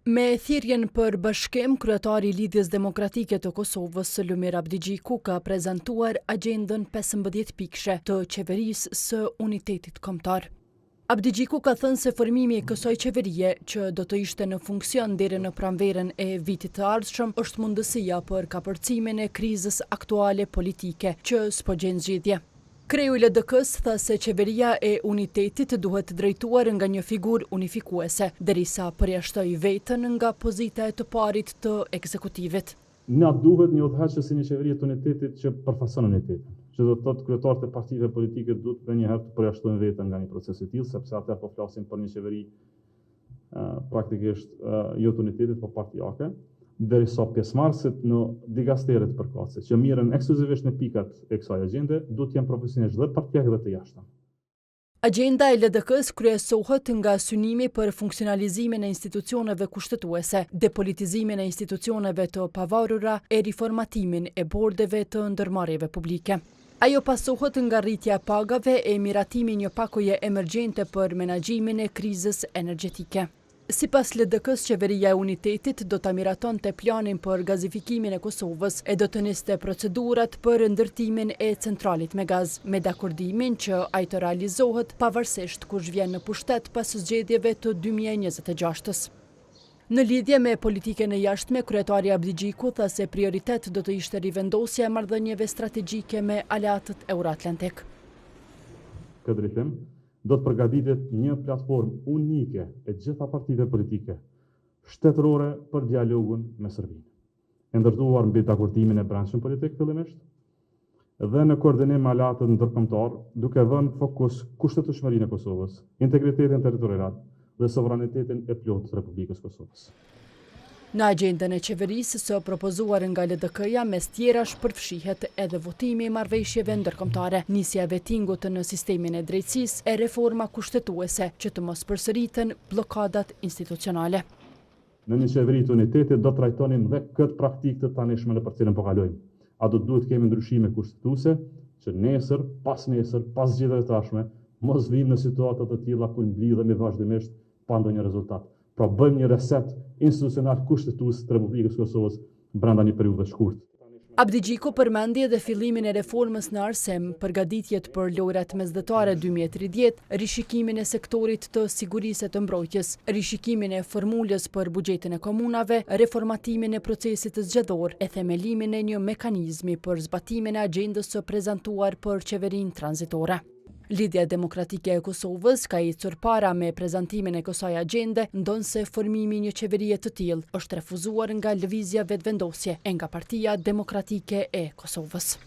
Me thirrjen për bashkim, kryetari i Lidhjes Demokratike të Kosovës, Lumir Abdigji Kuka, prezantuar agjendën 15 pikëshe të qeverisë së unitetit kombëtar. Abdigji Kuka thënë se formimi i kësaj qeverie, që do të ishte në funksion deri në pranverën e vitit të ardhshëm, është mundësia për kapërcimin e krizës aktuale politike, që s'po gjen zgjidhje. Kreu i LDK-s tha se qeveria e unitetit duhet drejtuar nga një figurë unifikuese, derisa përjashtoi veten nga pozita e të parit të ekzekutivit. Na duhet një udhëheqës si një qeveri të unitetit që përfason unitetin, që do të thotë kryetarët e partive politike duhet për një herë të përjashtojnë veten nga një proces i tillë, sepse atëherë po flasim për një qeveri praktikisht jo të unitetit, por partijake, derisa pjesëmarrësit në digasteret përkatëse, që mirën ekskluzivisht në pikat e kësaj agjende, duhet të jenë profesionistë dhe partijake dhe të jashtëm. Agjenda e LDK-s kryesohet nga synimi për funksionalizimin e institucioneve kushtetuese, depolitizimin e institucioneve të pavarura e riformatimin e bordeve të ndërmarrjeve publike. Ajo pasohet nga rritja e pagave e miratimi një pakoje emergjente për menaxhimin e krizës energjetike. Sipas LDK-s, qeveria e unitetit do ta miratonte planin për gazifikimin e Kosovës e do të niste procedurat për ndërtimin e centralit me gaz, me dakordimin që ai të realizohet pavarësisht kush vjen në pushtet pas zgjedhjeve të 2026-s. Në lidhje me politikën e jashtme, kryetari Abdigjiku tha se prioritet do të ishte rivendosja e marrëdhënieve strategjike me aleatët euroatlantik. Këtë drejtim do të përgatitet një platformë unike e gjitha partive politike, shtetërore për dialogun me Serbinë, e ndërtuar mbi dakordimin e brendshëm politik fillimisht, dhe në koordinim me aleatët ndërkombëtar, duke vënë fokus kushtetueshmërinë e Kosovës, integritetin territorial dhe sovranitetin e plotë të Republikës Kosovës. Në agjendën e qeverisë së propozuar nga LDK-ja, mes tjerash përfshihet edhe votimi i marrëveshjeve ndërkombëtare, nisja e vettingut në sistemin e drejtësisë e reforma kushtetuese që të mos përsëriten bllokadat institucionale. Në një qeveri të unitetit do trajtonim dhe këtë praktikë të tanishme në për cilën po kalojmë. A do duhet kemi ndryshime kushtetuese që nesër, pas zgjedhjeve të ardhshme, mos vijmë në situata të tilla ku mblidhemi vazhdimisht pa ndonjë rezultat. Pra bëjmë një reset institucional kushtetues të Republikës Kosovës brenda një periudhe të shkurtë. Abdigjiku përmendi edhe fillimin e reformës në arsim, përgatitjet për lojrat mesdhetare 2030, rishikimin e sektorit të sigurisë e të mbrojtjes, rishikimin e formulës për buxhetin e komunave, reformatimin e procesit zgjedhor e themelimin e një mekanizmi për zbatimin e agjendës së prezantuar për qeverinë tranzitore. Lidhja Demokratike e Kosovës ka ecur para me prezantimin e kësaj agjende, ndonse formimi një qeverie të tillë është refuzuar nga lëvizja vetëvendosje e nga Partia Demokratike e Kosovës.